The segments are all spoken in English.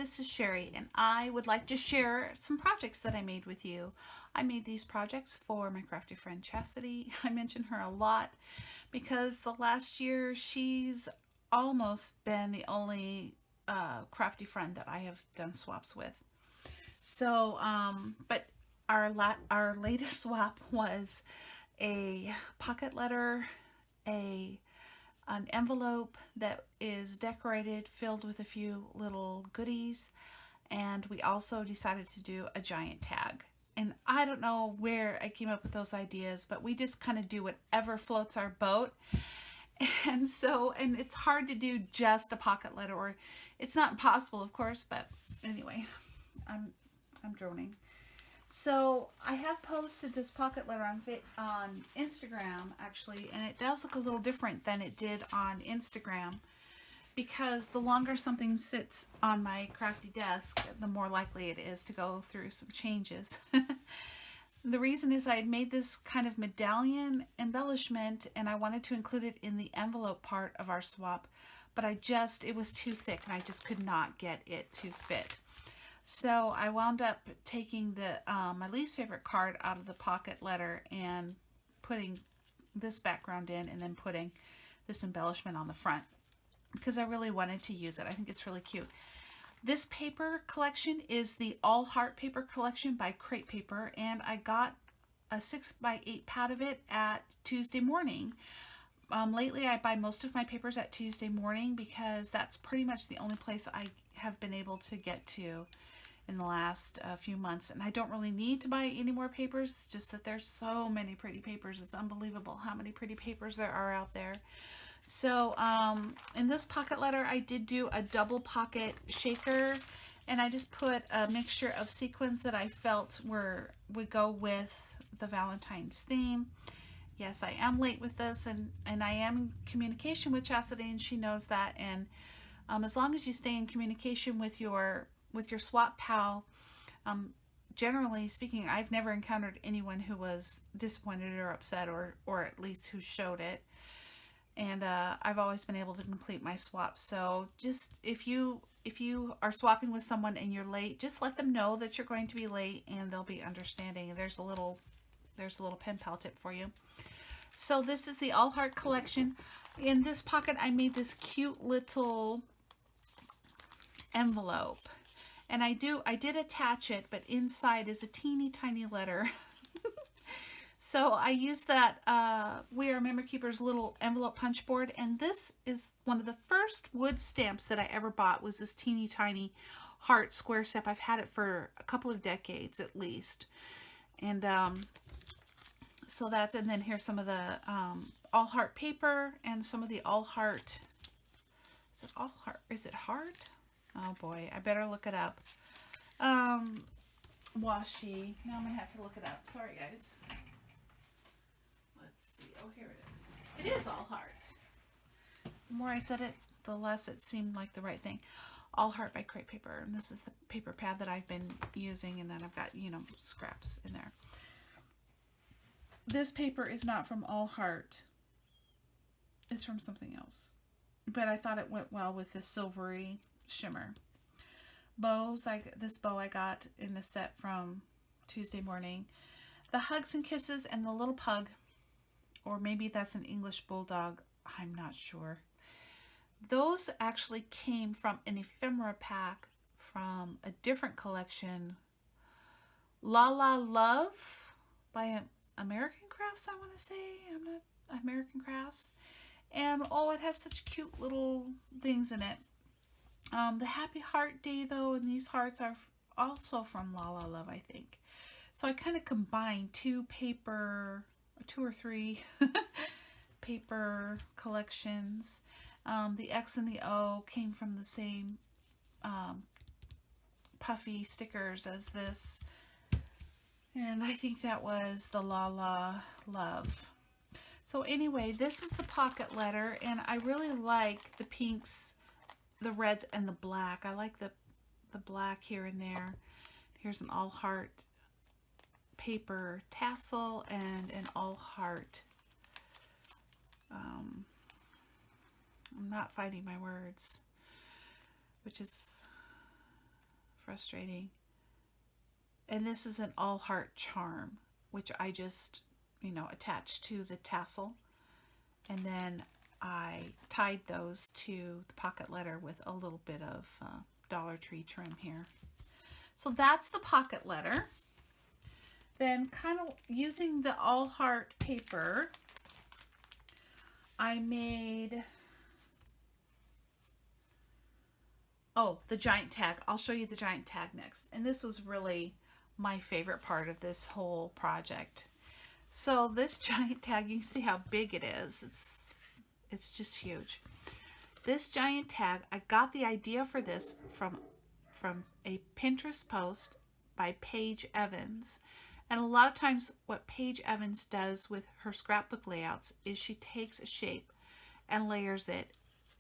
this is Sherry, and I would like to share some projects that I made with you. I made these projects for my crafty friend Chastity. I mention her a lot because the last year she's almost been the only crafty friend that I have done swaps with. So, but our latest swap was a pocket letter, a an envelope that is decorated, filled with a few little goodies, and we also decided to do a giant tag. And I don't know where I came up with those ideas, but we just kind of do whatever floats our boat. And it's hard to do just a pocket letter, or it's not impossible, of course, but anyway, I'm I'm droning. So I have posted this pocket letter on Instagram actually, and it does look a little different than it did on Instagram because the longer something sits on my crafty desk, the more likely it is to go through some changes. The reason is I had made this kind of medallion embellishment and I wanted to include it in the envelope part of our swap, but it was too thick and I just could not get it to fit. So I wound up taking my least favorite card out of the pocket letter and putting this background in and then putting this embellishment on the front because I really wanted to use it. I think it's really cute. This paper collection is the All Heart paper collection by Crate Paper, and I got a 6x8 pad of it at Tuesday morning. Lately I buy most of my papers at Tuesday morning because that's pretty much the only place I have been able to get to in the last few months, and I don't really need to buy any more papers. It's just that there's so many pretty papers. It's unbelievable how many pretty papers there are out there. So in this pocket letter I did do a double pocket shaker, and I just put a mixture of sequins that I felt would go with the Valentine's theme. Yes, I am late with this, and I am in communication with Chastity, and she knows that. And as long as you stay in communication with your swap pal, generally speaking, I've never encountered anyone who was disappointed or upset, or at least who showed it. And I've always been able to complete my swaps. So just if you are swapping with someone and you're late, just let them know that you're going to be late, and they'll be understanding. There's a little pen pal tip for you. So this is the All Heart collection. In this pocket, I made this cute little envelope. And I did attach it, but inside is a teeny tiny letter. So I used that We Are Memory Keepers little envelope punch board, and this is one of the first wood stamps that I ever bought, was this teeny tiny heart square stamp. I've had it for a couple of decades at least. And so and then here's some of the All Heart paper and some of the All Heart, is it All Heart? Is it Heart? Oh boy, I better look it up. Washi. Now I'm going to have to look it up. Sorry, guys. Let's see. Oh, here it is. It is All Heart. The more I said it, the less it seemed like the right thing. All Heart by Crate Paper. And this is the paper pad that I've been using, and then I've got, scraps in there. This paper is not from All Heart. It's from something else. But I thought it went well with this silvery shimmer. Bows, this bow I got in the set from Tuesday morning. The Hugs and Kisses and the little pug, or maybe that's an English bulldog, I'm not sure. Those actually came from an ephemera pack from a different collection, La La Love by American Crafts, I want to say. I'm not American Crafts. And oh, it has such cute little things in it. The Happy Heart Day, though, and these hearts are also from La La Love, I think. So I kind of combined two or three paper collections. The X and the O came from the same puffy stickers as this. And I think that was the La La Love. So anyway, this is the pocket letter, and I really like the pinks, the reds, and the black. I like the black here and there. Here's an All Heart paper tassel and an All Heart. I'm not finding my words, which is frustrating. And this is an all heart charm, which I just, you know, attached to the tassel. And then I tied those to the pocket letter with a little bit of Dollar Tree trim here. So that's the pocket letter. Then kind of using the all heart paper, I made, oh, the giant tag. I'll show you the giant tag next. And this was really my favorite part of this whole project. So this giant tag, you can see how big it is. It's just huge. This giant tag, I got the idea for this from a Pinterest post by Paige Evans. And a lot of times what Paige Evans does with her scrapbook layouts is she takes a shape and layers it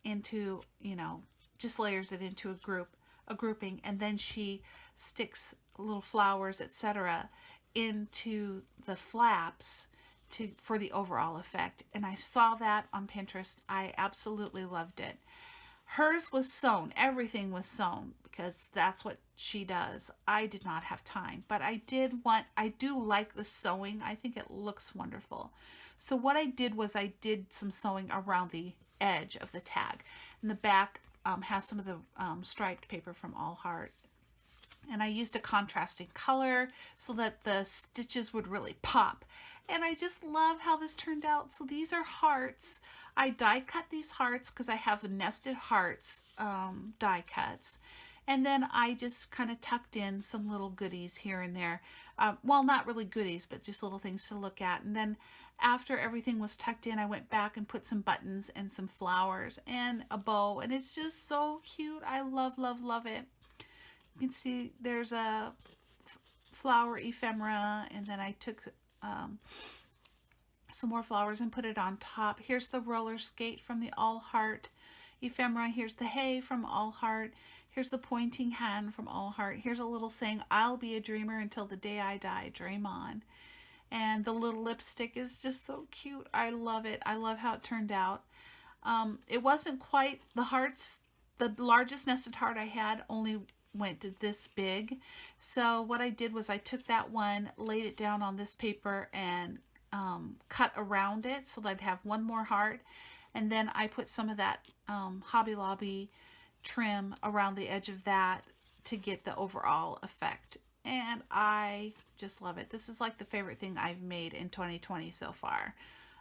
into, you know, just layers it into a grouping, and then she sticks little flowers, etc., into the flaps for the overall effect. And I saw that on Pinterest. I absolutely loved it. Hers was sewn. Everything was sewn because that's what she does. I did not have time, but I do like the sewing. I think it looks wonderful. So what I did was I did some sewing around the edge of the tag. And the back has some of the striped paper from All Heart. And I used a contrasting color so that the stitches would really pop. And I just love how this turned out. So these are hearts. I die cut these hearts because I have nested hearts die cuts. And then I just kind of tucked in some little goodies here and there. Well, not really goodies, but just little things to look at. And then after everything was tucked in, I went back and put some buttons and some flowers and a bow. And it's just so cute. I love, love, love it. You can see there's a flower ephemera, and then I took some more flowers and put it on top. Here's the roller skate from the All Heart ephemera. Here's the hay from All Heart. Here's the pointing hand from All Heart. Here's a little saying, "I'll be a dreamer until the day I die, dream on." And the little lipstick is just so cute. I love it. I love how it turned out. It wasn't quite the hearts. The largest nested heart I had only went to this big. So what I did was I took that one, laid it down on this paper, and cut around it so that I'd have one more heart. And then I put some of that Hobby Lobby trim around the edge of that to get the overall effect. And I just love it. This is like the favorite thing I've made in 2020 so far.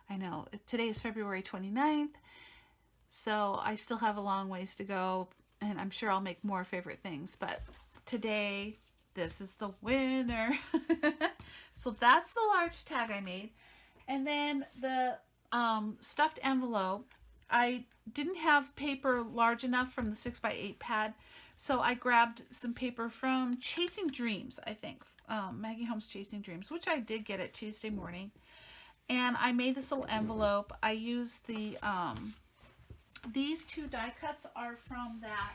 I know today is February 29th, so I still have a long ways to go, and I'm sure I'll make more favorite things, but today this is the winner. So that's the large tag I made. And then the stuffed envelope, I didn't have paper large enough from the 6x8 pad, so I grabbed some paper from Chasing Dreams, I think, Maggie Holmes Chasing Dreams, which I did get at Tuesday morning. And I made this little envelope. I used the, these two die cuts are from that.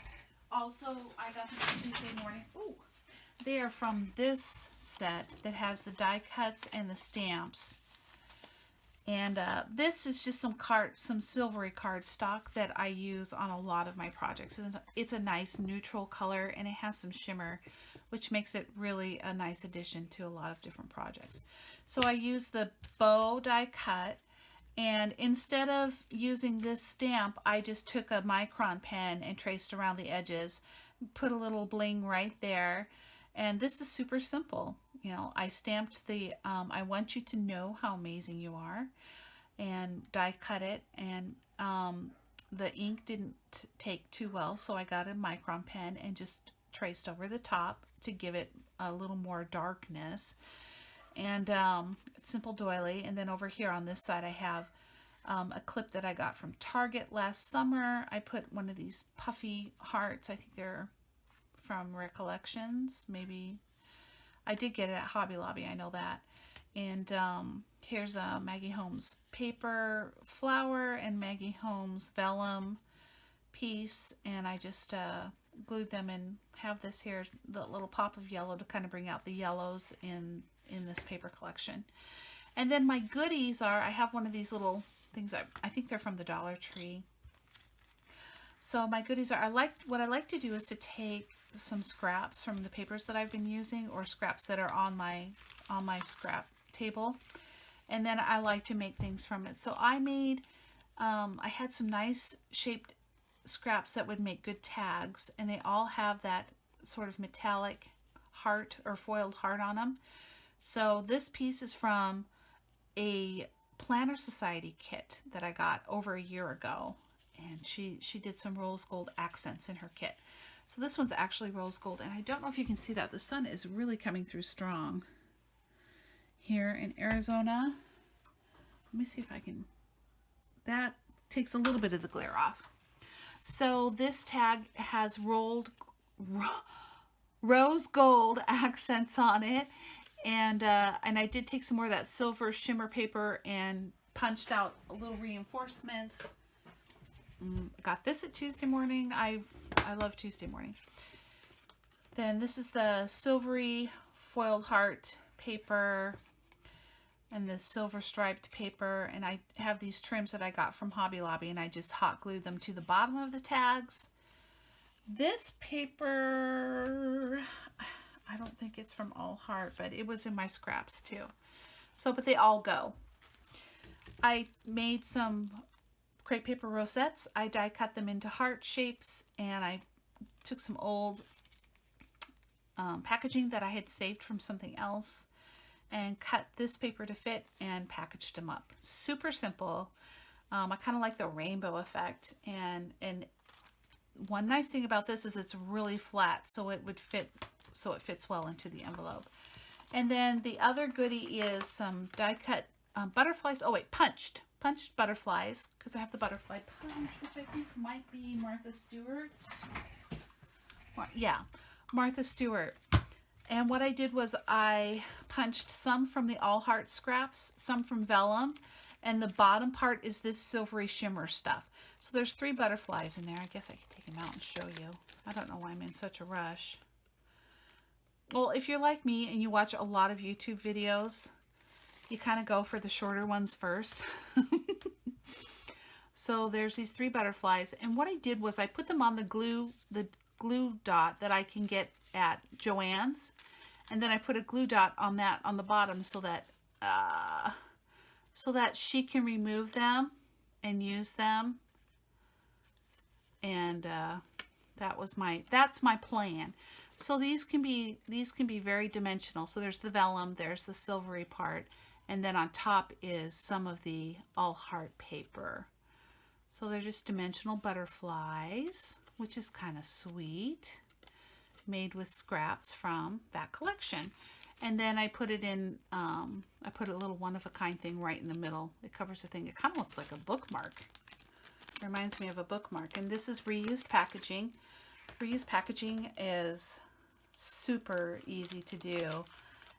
Also, I got them Tuesday morning. Ooh, they are from this set that has the die cuts and the stamps. And this is just some silvery cardstock that I use on a lot of my projects. It's a nice neutral color, and it has some shimmer, which makes it really a nice addition to a lot of different projects. So I use the bow die cut, and instead of using this stamp, I just took a micron pen and traced around the edges, put a little bling right there. And this is super simple. You know, I stamped the, I want you to know how amazing you are, and die cut it. And the ink didn't take too well, so I got a micron pen and just traced over the top to give it a little more darkness. And simple doily. And then over here on this side, I have a clip that I got from Target last summer. I put one of these puffy hearts. I think they're from Recollections, maybe. I did get it at Hobby Lobby, I know that. And here's a Maggie Holmes paper flower and Maggie Holmes vellum piece, and I just glued them and have this here, the little pop of yellow to kind of bring out the yellows in this paper collection. And then my goodies are, I have one of these little things, I think they're from the Dollar Tree. So my goodies are, what I like to do is to take some scraps from the papers that I've been using, or scraps that are on my scrap table, and then I like to make things from it. So I made I had some nice shaped scraps that would make good tags, and they all have that sort of metallic heart or foiled heart on them. So this piece is from a Planner Society kit that I got over a year ago, and she did some rose gold accents in her kit. So this one's actually rose gold, and I don't know if you can see that. The sun is really coming through strong here in Arizona. Let me see if I can, that takes a little bit of the glare off. So this tag has rose gold accents on it, and I did take some more of that silver shimmer paper and punched out a little reinforcements. Got this at Tuesday morning. I love Tuesday morning. Then this is the silvery foiled heart paper and the silver striped paper, and I have these trims that I got from Hobby Lobby, and I just hot glued them to the bottom of the tags. This paper, I don't think it's from All Heart, but it was in my scraps too. So, but they all go. I made some crepe paper rosettes. I die cut them into heart shapes, and I took some old packaging that I had saved from something else and cut this paper to fit and packaged them up. Super simple. I kind of like the rainbow effect, and one nice thing about this is it's really flat, so it would fit, so it fits well into the envelope. And then the other goodie is some die cut butterflies. Oh wait, punched butterflies, because I have the butterfly punch, which I think might be Martha Stewart. Yeah, Martha Stewart. And what I did was I punched some from the All Heart scraps, some from vellum, and the bottom part is this silvery shimmer stuff. So there's 3 butterflies in there. I guess I could take them out and show you. I don't know why I'm in such a rush. Well, if you're like me and you watch a lot of YouTube videos, you kind of go for the shorter ones first. So there's these 3 butterflies, and what I did was I put them on the glue dot that I can get at Joann's, and then I put a glue dot on that on the bottom so that she can remove them and use them. And that's my plan. So these can be very dimensional. So there's the vellum, there's the silvery part, and then on top is some of the All Heart paper. So they're just dimensional butterflies, which is kind of sweet, made with scraps from that collection. And then I put it in, I put a little one-of-a-kind thing right in the middle. It covers the thing. It kind of looks like a bookmark. Reminds me of a bookmark. And this is reused packaging. Reused packaging is super easy to do.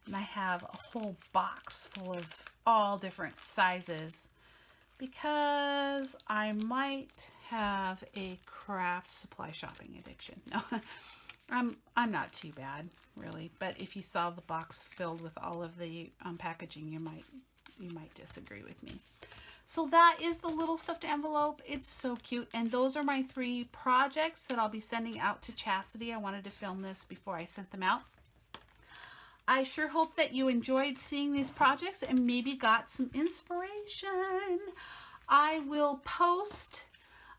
And I have a whole box full of all different sizes because I might have a craft supply shopping addiction. No, I'm not too bad, really. But if you saw the box filled with all of the packaging, you might disagree with me. So that is the little stuffed envelope. It's so cute. And those are my 3 projects that I'll be sending out to Chastity. I wanted to film this before I sent them out. I sure hope that you enjoyed seeing these projects and maybe got some inspiration. I will post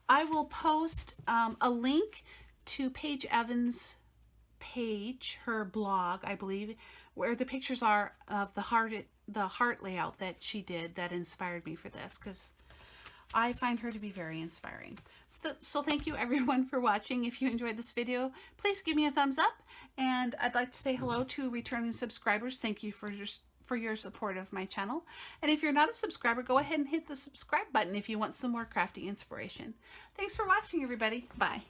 a link to Paige Evans' page, her blog, I believe, where the pictures are of the heart layout that she did that inspired me for this, because I find her to be very inspiring. So thank you everyone for watching. If you enjoyed this video, please give me a thumbs up, and I'd like to say hello to returning subscribers. Thank you for your support of my channel. And if you're not a subscriber, go ahead and hit the subscribe button if you want some more crafty inspiration. Thanks for watching, everybody. Bye.